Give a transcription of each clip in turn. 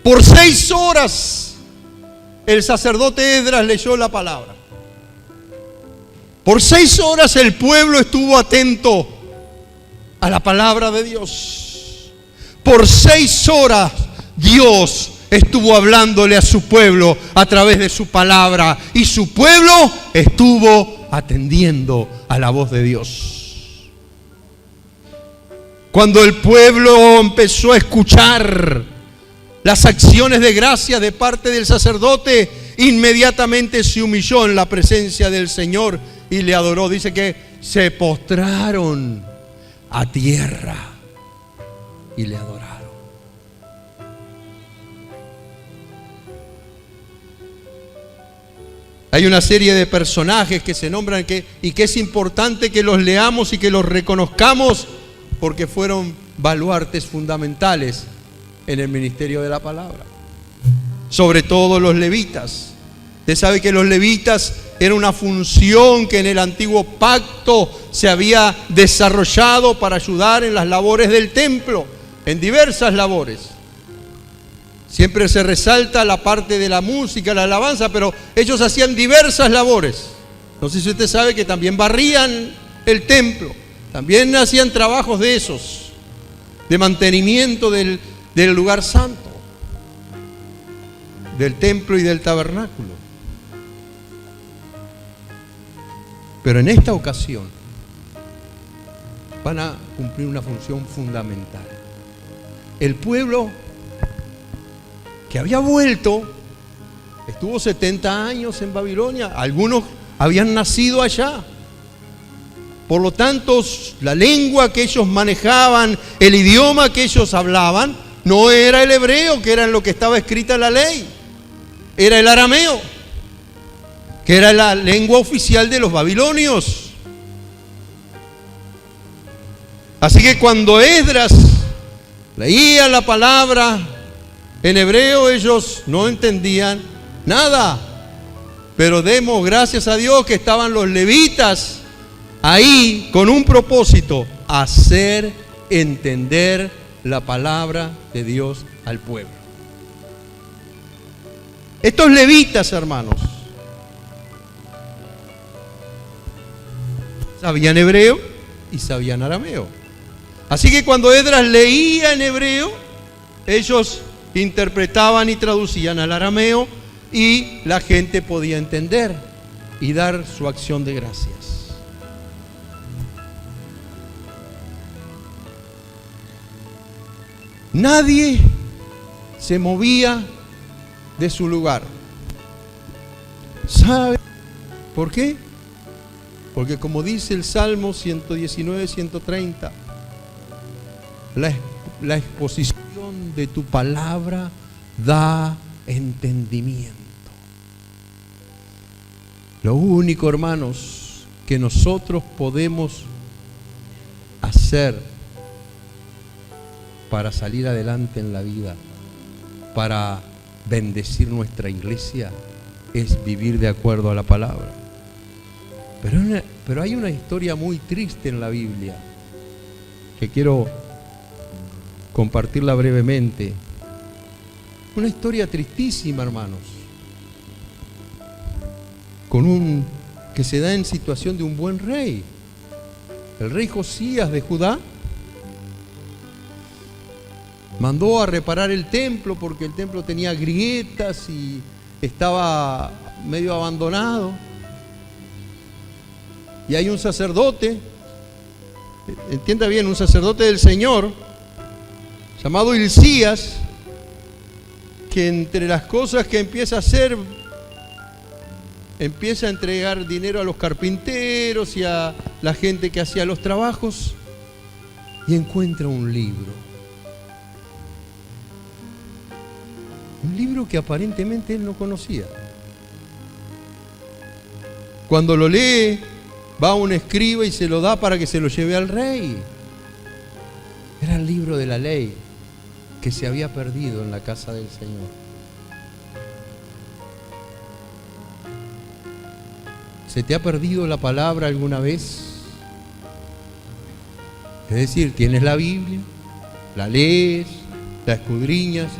Por 6 horas el sacerdote Esdras leyó la palabra. Por 6 horas el pueblo estuvo atento a la palabra de Dios. Por 6 horas Dios estuvo hablándole a su pueblo a través de su palabra, y su pueblo estuvo atendiendo a la voz de Dios. Cuando el pueblo empezó a escuchar las acciones de gracia de parte del sacerdote, inmediatamente se humilló en la presencia del Señor y le adoró. Dice que se postraron a tierra y le adoraron. Hay una serie de personajes que se nombran y que es importante que los leamos y que los reconozcamos, porque fueron baluartes fundamentales en el ministerio de la palabra. Sobre todo los levitas. Usted sabe que los levitas era una función que en el antiguo pacto se había desarrollado para ayudar en las labores del templo, en diversas labores. Siempre se resalta la parte de la música, la alabanza, pero ellos hacían diversas labores. No sé si usted sabe que también barrían el templo, también hacían trabajos de esos, de mantenimiento del lugar santo, del templo y del tabernáculo. Pero en esta ocasión van a cumplir una función fundamental. El pueblo que había vuelto, estuvo 70 años en Babilonia, algunos habían nacido allá. Por lo tanto, la lengua que ellos manejaban, el idioma que ellos hablaban, no era el hebreo, que era en lo que estaba escrita la ley, era el arameo, que era la lengua oficial de los babilonios. Así que cuando Esdras leía la palabra en hebreo, ellos no entendían nada. Pero demos gracias a Dios que estaban los levitas ahí con un propósito: hacer entender la palabra de Dios al pueblo. Estos levitas, hermanos, sabían hebreo y sabían arameo. Así que cuando Esdras leía en hebreo, ellos interpretaban y traducían al arameo, y la gente podía entender y dar su acción de gracias. Nadie se movía de su lugar. ¿Sabe por qué? Porque como dice el Salmo 119, 130, la exposición de tu palabra da entendimiento. Lo único, hermanos, que nosotros podemos hacer para salir adelante en la vida, para bendecir nuestra iglesia, es vivir de acuerdo a la palabra. Pero hay una historia muy triste en la Biblia que quiero compartirla brevemente. Una historia tristísima, hermanos, que se da en situación de un buen rey. El rey Josías de Judá mandó a reparar el templo porque el templo tenía grietas y estaba medio abandonado. Y hay un sacerdote, entienda bien, un sacerdote del Señor, llamado Hilcías, que entre las cosas que empieza a hacer, empieza a entregar dinero a los carpinteros y a la gente que hacía los trabajos, y encuentra un libro que aparentemente él no conocía. Cuando lo lee, va a un escriba y se lo da para que se lo lleve al rey. Era el libro de la ley que se había perdido en la casa del Señor. ¿Se te ha perdido la palabra alguna vez? Es decir, tienes la Biblia, la lees, la escudriñas,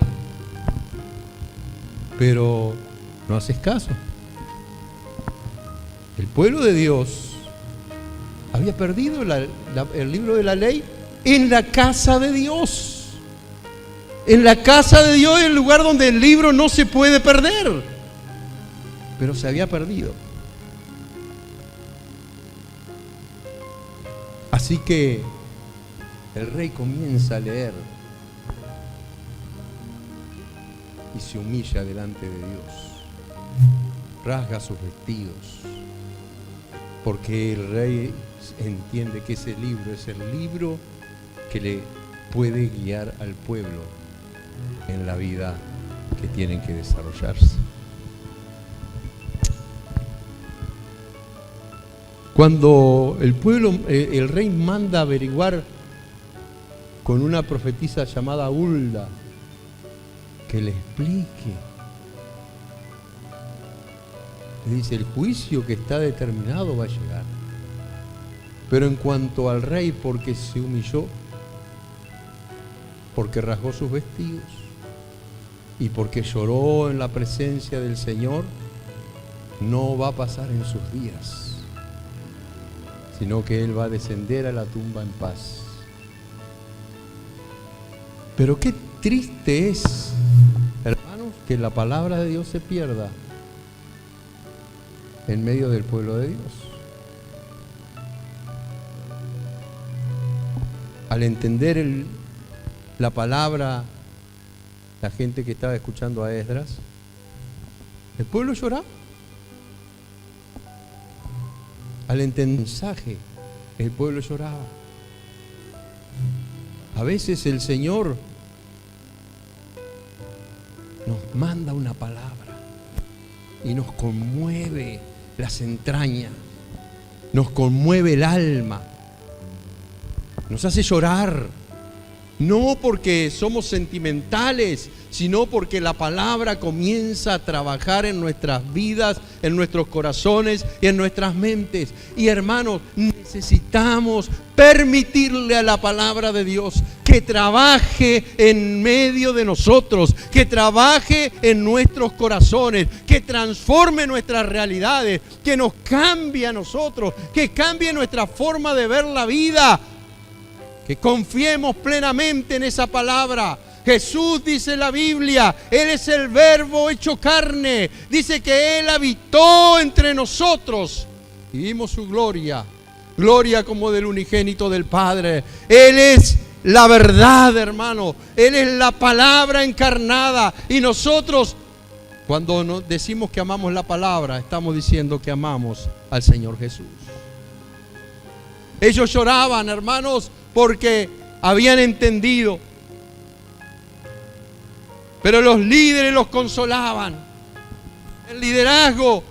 pero no haces caso. El pueblo de Dios había perdido el libro de la ley en la casa de Dios. En la casa de Dios es el lugar donde el libro no se puede perder, pero se había perdido. Así que el rey comienza a leer y se humilla delante de Dios, rasga sus vestidos, porque el rey entiende que ese libro es el libro que le puede guiar al pueblo en la vida que tienen que desarrollarse. Cuando el rey manda averiguar con una profetisa llamada Hulda, que le explique, le dice: el juicio que está determinado va a llegar. Pero en cuanto al rey, porque se humilló, porque rasgó sus vestidos y porque lloró en la presencia del Señor, no va a pasar en sus días, sino que él va a descender a la tumba en paz. Pero qué triste es, hermanos, que la palabra de Dios se pierda en medio del pueblo de Dios. Al entender la palabra, la gente que estaba escuchando a Esdras, el pueblo lloraba. Al entender el mensaje, el pueblo lloraba. A veces el Señor nos manda una palabra y nos conmueve las entrañas, nos conmueve el alma, nos hace llorar, no porque somos sentimentales, sino porque la palabra comienza a trabajar en nuestras vidas, en nuestros corazones y en nuestras mentes. Y hermanos, necesitamos permitirle a la palabra de Dios que trabaje en medio de nosotros, que trabaje en nuestros corazones, que transforme nuestras realidades, que nos cambie a nosotros, que cambie nuestra forma de ver la vida, que confiemos plenamente en esa palabra. Jesús, dice la Biblia, Él es el Verbo hecho carne. Dice que Él habitó entre nosotros y vimos su gloria, gloria como del unigénito del Padre. Él es la verdad, hermano. Él es la palabra encarnada. Y nosotros, cuando nos decimos que amamos la palabra, estamos diciendo que amamos al Señor Jesús. Ellos lloraban, hermanos, porque habían entendido. Pero los líderes los consolaban. El liderazgo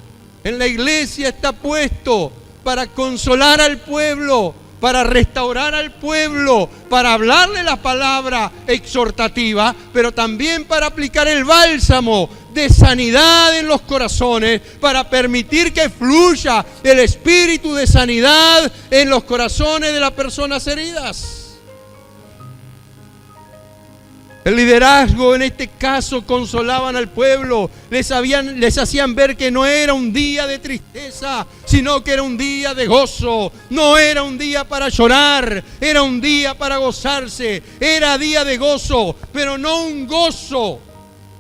en la iglesia está puesto para consolar al pueblo, para restaurar al pueblo, para hablarle la palabra exhortativa, pero también para aplicar el bálsamo de sanidad en los corazones, para permitir que fluya el espíritu de sanidad en los corazones de las personas heridas. El liderazgo en este caso consolaban al pueblo, les hacían ver que no era un día de tristeza, sino que era un día de gozo. No era un día para llorar, era un día para gozarse, era día de gozo, pero no un gozo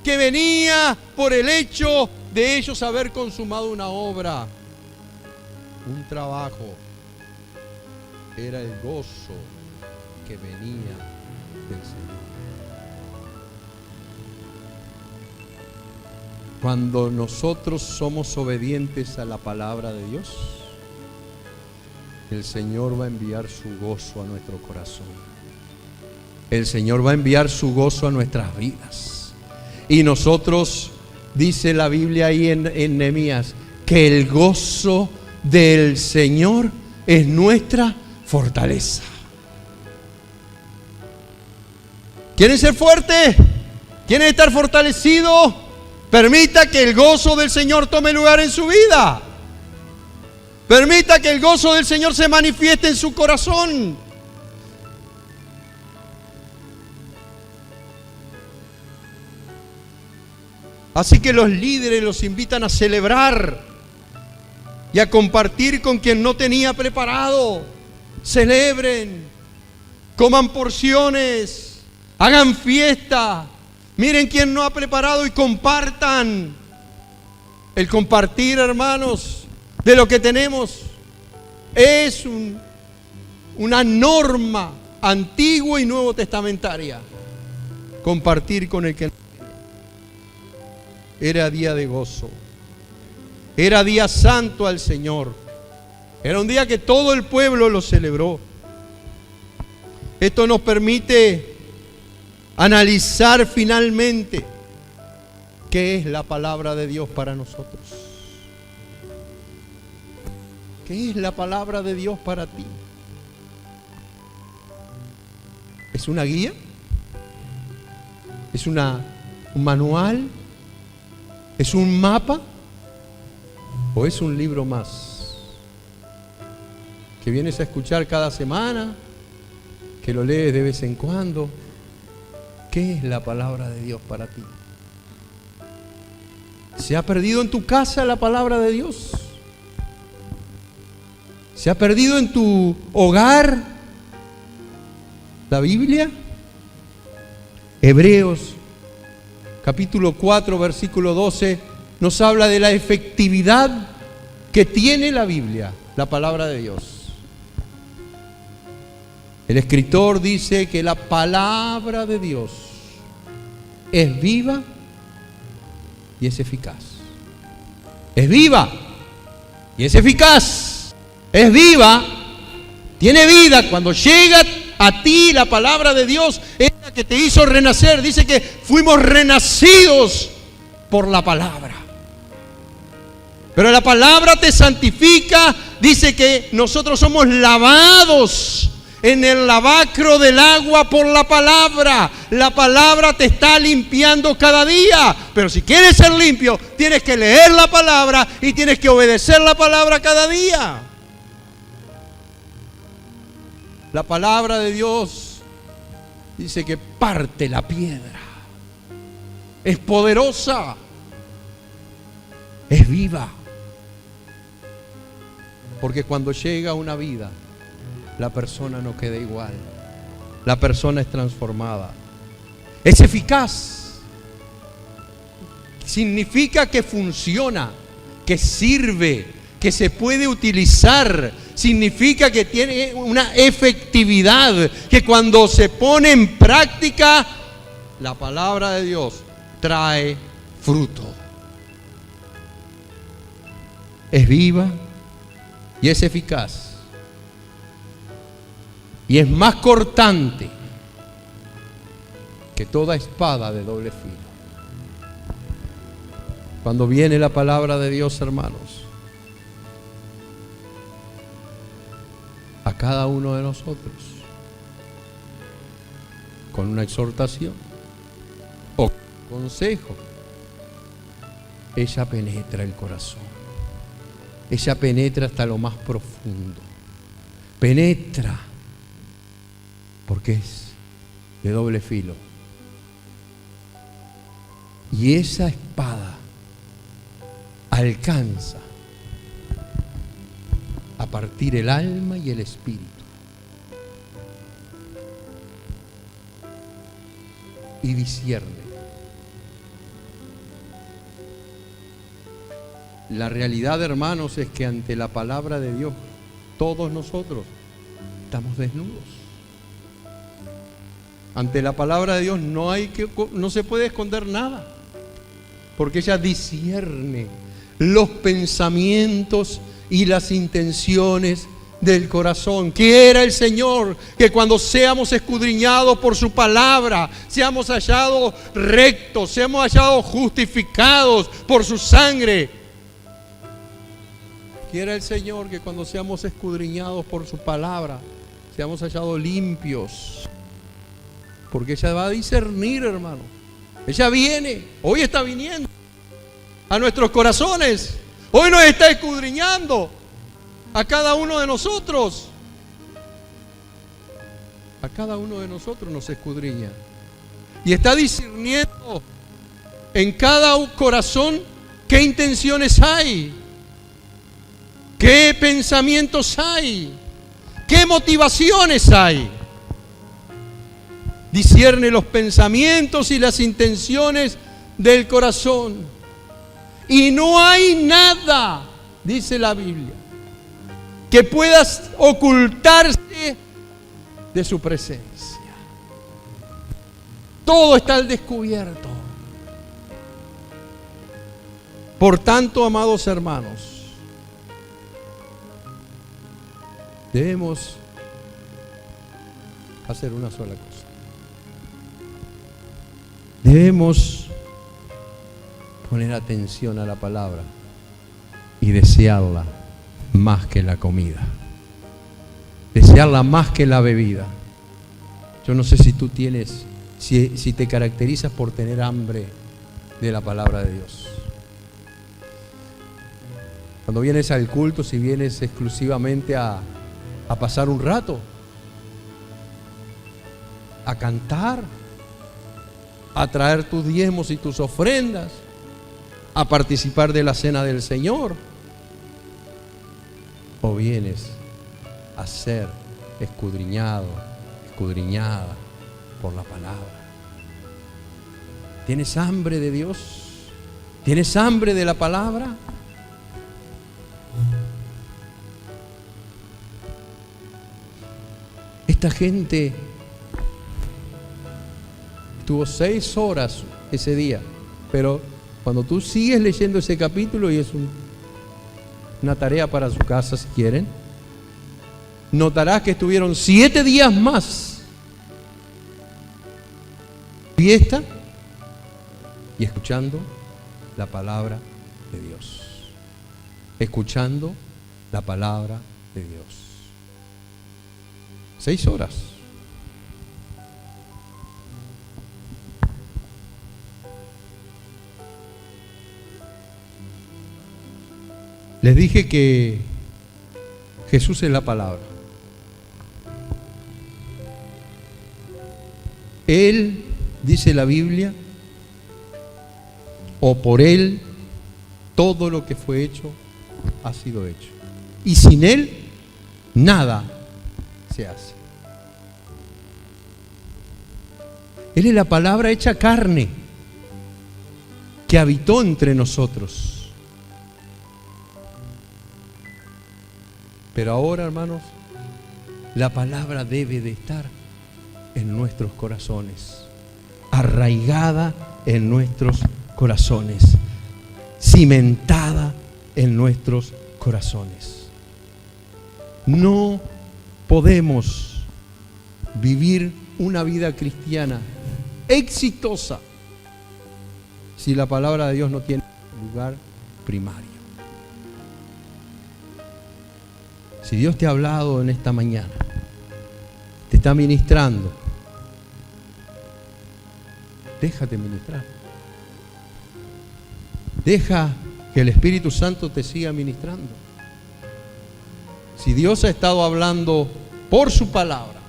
que venía por el hecho de ellos haber consumado una obra, un trabajo. Era el gozo que venía del Señor. Cuando nosotros somos obedientes a la palabra de Dios, el Señor va a enviar su gozo a nuestro corazón. El Señor va a enviar su gozo a nuestras vidas. Y nosotros, dice la Biblia ahí en Nehemías, que el gozo del Señor es nuestra fortaleza. ¿Quieren ser fuertes? ¿Quieren estar fortalecidos? Permita que el gozo del Señor tome lugar en su vida. Permita que el gozo del Señor se manifieste en su corazón. Así que los líderes los invitan a celebrar y a compartir con quien no tenía preparado. Celebren, coman porciones, hagan fiesta, miren quién no ha preparado y compartan. El compartir, hermanos, de lo que tenemos es una norma antigua y nuevo testamentaria. Compartir con el que no. Era día de gozo, era día santo al Señor, era un día que todo el pueblo lo celebró. Esto nos permite analizar finalmente qué es la palabra de Dios para nosotros. ¿Qué es la palabra de Dios para ti? ¿Es una guía? ¿Es un manual? ¿Es un mapa? ¿O es un libro más que vienes a escuchar cada semana, que lo lees de vez en cuando? ¿Qué es la palabra de Dios para ti? ¿Se ha perdido en tu casa la palabra de Dios? ¿Se ha perdido en tu hogar la Biblia? Hebreos capítulo 4, versículo 12, nos habla de la efectividad que tiene la Biblia, la palabra de Dios. El escritor dice que la palabra de Dios es viva y es eficaz. Es viva y es eficaz. Es viva, tiene vida. Cuando llega a ti la palabra de Dios, es la que te hizo renacer. Dice que fuimos renacidos por la palabra. Pero la palabra te santifica. Dice que nosotros somos lavados en el lavacro del agua por la palabra. La palabra te está limpiando cada día. Pero si quieres ser limpio, tienes que leer la palabra y tienes que obedecer la palabra cada día. La palabra de Dios dice que parte la piedra. Es poderosa. Es viva. Porque cuando llega una vida, la persona no queda igual. La persona es transformada. Es eficaz. Significa que funciona, que sirve, que se puede utilizar. Significa que tiene una efectividad, que cuando se pone en práctica, la palabra de Dios trae fruto. Es viva y es eficaz. Y es más cortante que toda espada de doble filo. Cuando viene la palabra de Dios, hermanos, a cada uno de nosotros, con una exhortación o consejo, ella penetra el corazón. Ella penetra hasta lo más profundo. Penetra porque es de doble filo. Y esa espada alcanza a partir el alma y el espíritu. Y discierne. La realidad, hermanos, es que ante la palabra de Dios, todos nosotros estamos desnudos. Ante la palabra de Dios no se puede esconder nada, porque ella discierne los pensamientos y las intenciones del corazón. Quiera el Señor que cuando seamos escudriñados por su palabra, seamos hallados rectos, seamos hallados justificados por su sangre. Quiera el Señor que cuando seamos escudriñados por su palabra, seamos hallados limpios. Porque ella va a discernir, hermano. Ella viene, hoy está viniendo a nuestros corazones. Hoy nos está escudriñando a cada uno de nosotros. A cada uno de nosotros nos escudriña. Y está discerniendo en cada corazón qué intenciones hay, qué pensamientos hay, qué motivaciones hay. Discierne los pensamientos y las intenciones del corazón. Y no hay nada, dice la Biblia, que pueda ocultarse de su presencia. Todo está al descubierto. Por tanto, amados hermanos, debemos hacer una sola cosa. Debemos poner atención a la palabra y desearla más que la comida, desearla más que la bebida. Yo no sé si tú tienes, si te caracterizas por tener hambre de la palabra de Dios. Cuando vienes al culto, si vienes exclusivamente a pasar un rato, a cantar, a traer tus diezmos y tus ofrendas, a participar de la cena del Señor, o vienes a ser escudriñado, escudriñada por la palabra. ¿Tienes hambre de Dios? ¿Tienes hambre de la palabra? Esta gente estuvo 6 horas ese día, pero cuando tú sigues leyendo ese capítulo, y es una tarea para su casa si quieren, notarás que estuvieron 7 días más fiesta y escuchando la palabra de Dios, escuchando la palabra de Dios. 6 horas. Les dije que Jesús es la palabra. Él, dice la Biblia, o por Él, todo lo que fue hecho ha sido hecho. Y sin Él, nada se hace. Él es la palabra hecha carne, que habitó entre nosotros. Pero ahora, hermanos, la palabra debe de estar en nuestros corazones, arraigada en nuestros corazones, cimentada en nuestros corazones. No podemos vivir una vida cristiana exitosa si la palabra de Dios no tiene lugar primario. Si Dios te ha hablado en esta mañana, te está ministrando, déjate ministrar. Deja que el Espíritu Santo te siga ministrando. Si Dios ha estado hablando por su palabra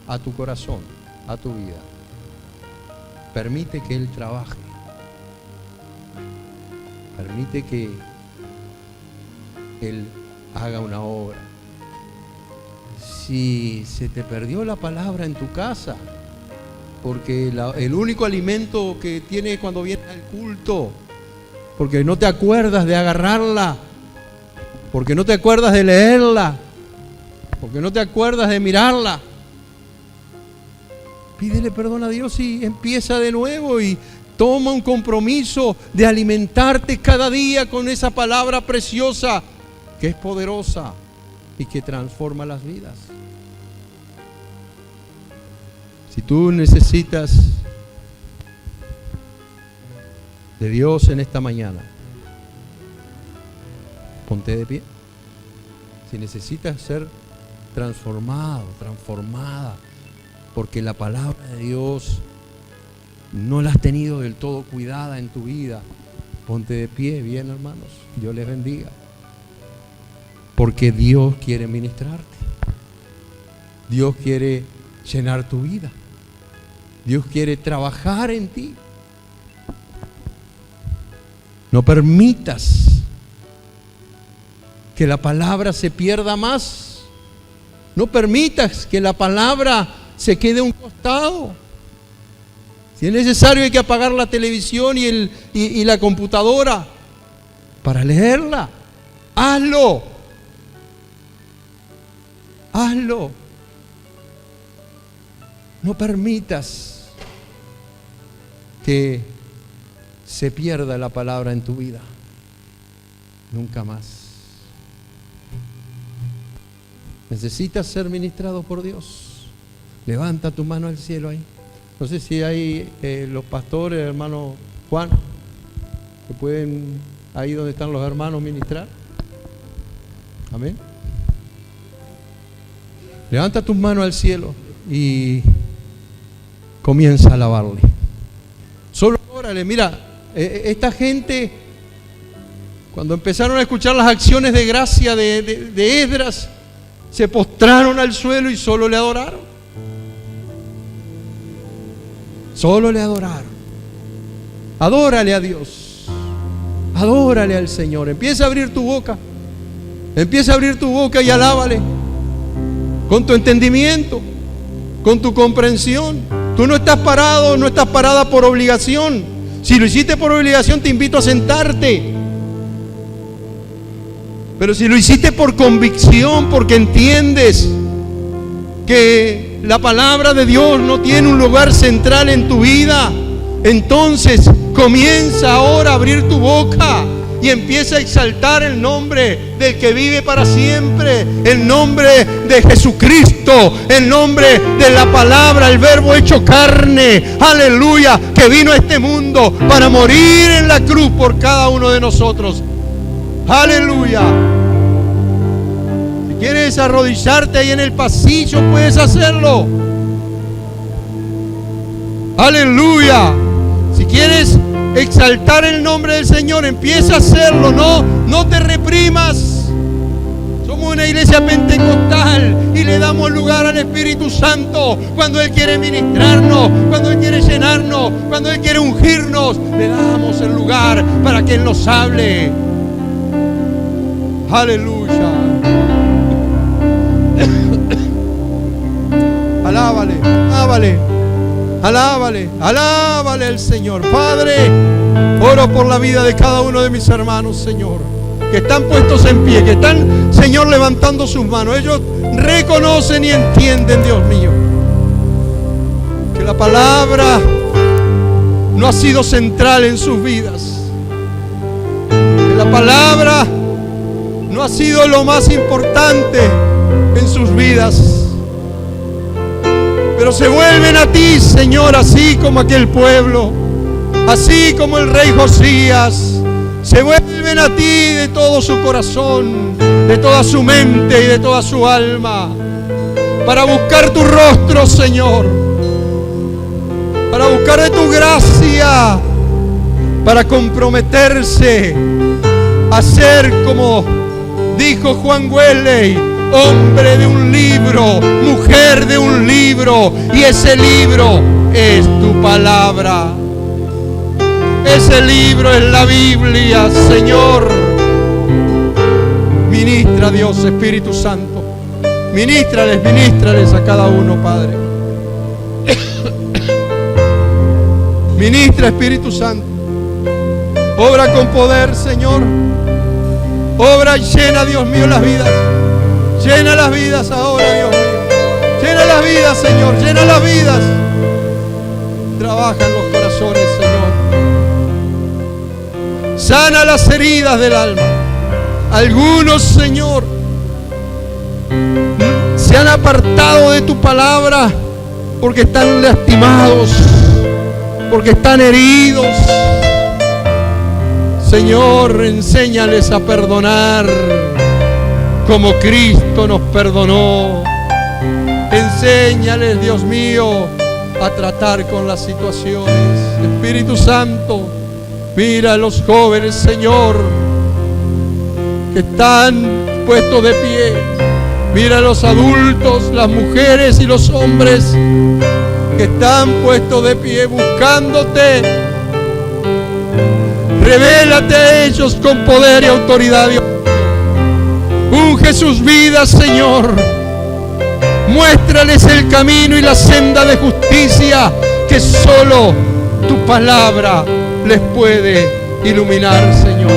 a tu corazón, a tu vida, permite que Él trabaje. Permite que Él haga una obra. Si se te perdió la palabra en tu casa, porque el único alimento que tienes cuando vienes al culto, porque no te acuerdas de agarrarla, porque no te acuerdas de leerla, porque no te acuerdas de mirarla, pídele perdón a Dios y empieza de nuevo y toma un compromiso de alimentarte cada día con esa palabra preciosa que es poderosa y que transforma las vidas. Si tú necesitas de Dios en esta mañana, ponte de pie. Si necesitas ser transformado, transformada, porque la palabra de Dios no la has tenido del todo cuidada en tu vida, ponte de pie. Bien, hermanos, Dios les bendiga. Porque Dios quiere ministrarte. Dios quiere llenar tu vida. Dios quiere trabajar en ti. No permitas que la palabra se pierda más. No permitas que la palabra se quede a un costado. Si es necesario, hay que apagar la televisión y la computadora para leerla. Hazlo. Hazlo. No permitas que se pierda la palabra en tu vida. Nunca más. ¿Necesitas ser ministrado por Dios? Levanta tu mano al cielo ahí. No sé si hay los pastores, hermano Juan, que pueden, ahí donde están los hermanos, ministrar. Amén. Levanta tus manos al cielo y comienza a alabarle. Solo órale. Mira, esta gente, cuando empezaron a escuchar las acciones de gracia de Esdras, se postraron al suelo y solo le adoraron. Solo le adoraron. Adórale a Dios. Adórale al Señor. Empieza a abrir tu boca. Empieza a abrir tu boca y alábale. Con tu entendimiento, con tu comprensión. Tú no estás parado, no estás parada por obligación. Si lo hiciste por obligación, te invito a sentarte. Pero si lo hiciste por convicción, porque entiendes que la palabra de Dios no tiene un lugar central en tu vida, entonces comienza ahora a abrir tu boca y empieza a exaltar el nombre del que vive para siempre, el nombre de Jesucristo, el nombre de la palabra, el verbo hecho carne, aleluya, que vino a este mundo para morir en la cruz por cada uno de nosotros. Aleluya. Si quieres arrodillarte ahí en el pasillo, puedes hacerlo. Aleluya. Si quieres exaltar el nombre del Señor, empieza a hacerlo. No te reprimas. Somos una iglesia pentecostal y le damos lugar al Espíritu Santo cuando Él quiere ministrarnos, cuando Él quiere llenarnos, cuando Él quiere ungirnos. Le damos el lugar para que Él nos hable. Aleluya. Alábale, alábale, alábale, alábale al Señor. Padre, oro por la vida de cada uno de mis hermanos, Señor, que están puestos en pie, que están, Señor, levantando sus manos. Ellos reconocen y entienden, Dios mío, que la palabra no ha sido central en sus vidas, que la palabra no ha sido lo más importante en sus vidas, pero se vuelven a ti, Señor, así como aquel pueblo, así como el rey Josías. Se vuelven a ti de todo su corazón, de toda su mente y de toda su alma, para buscar tu rostro, Señor, para buscar de tu gracia, para comprometerse a ser, como dijo Juan Wesley, hombre de un libro, mujer de un libro, y ese libro es tu palabra. Ese libro es la Biblia, Señor. Ministra, Dios, Espíritu Santo. Ministrales a cada uno, Padre. Ministra, Espíritu Santo. Obra con poder, Señor. Obra y llena, Dios mío, las vidas. Llena las vidas ahora, Dios mío. Llena las vidas, Señor. Llena las vidas. Trabaja en los corazones, Señor. Sana las heridas del alma. Algunos, Señor, se han apartado de tu palabra porque están lastimados, porque están heridos. Señor, enséñales a perdonar como Cristo nos perdonó. Enséñales, Dios mío, a tratar con las situaciones. Espíritu Santo, mira a los jóvenes, Señor, que están puestos de pie. Mira a los adultos, las mujeres y los hombres que están puestos de pie buscándote, Revélate a ellos con poder y autoridad, Dios. Unge sus vidas, Señor. Muéstrales el camino y la senda de justicia que solo tu palabra les puede iluminar, Señor.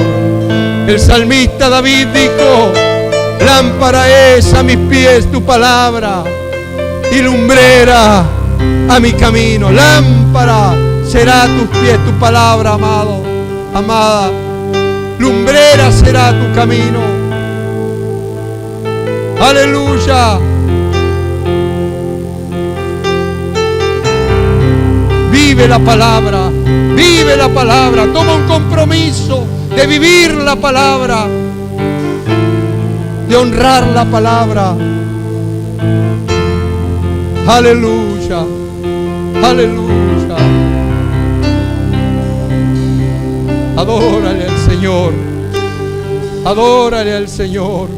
El salmista David dijo: lámpara es a mis pies tu palabra y lumbrera a mi camino. Lámpara será a tus pies tu palabra, amado, amada. Lumbrera será tu camino. Aleluya. Vive la palabra, vive la palabra. Toma un compromiso de vivir la palabra, de honrar la palabra. Aleluya, aleluya. Adórale al Señor, adórale al Señor.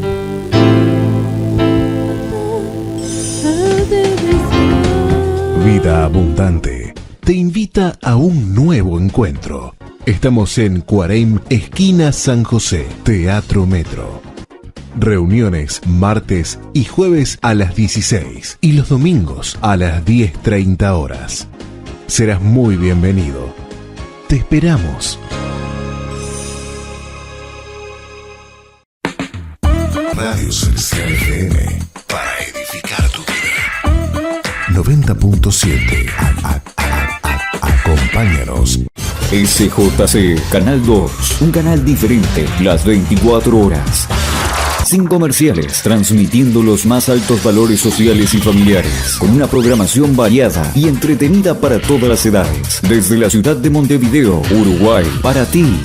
Vida Abundante te invita a un nuevo encuentro. Estamos en Cuareim, esquina San José, Teatro Metro. Reuniones martes y jueves a las 16 y los domingos a las 10:30 horas. Serás muy bienvenido. Te esperamos. Radio Celestial FM, para edificar tu vida. 90.7. Acompáñanos. SJC Canal 2, un canal diferente, las 24 horas. Sin comerciales, transmitiendo los más altos valores sociales y familiares, con una programación variada y entretenida para todas las edades. Desde la ciudad de Montevideo, Uruguay, para ti.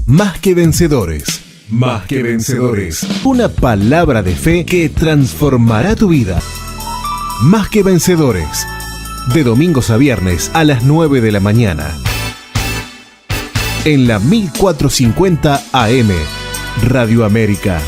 Más que vencedores. Más que vencedores. Una palabra de fe que transformará tu vida. Más que vencedores. De domingos a viernes a las 9 de la mañana. En la 1450 AM, Radio América.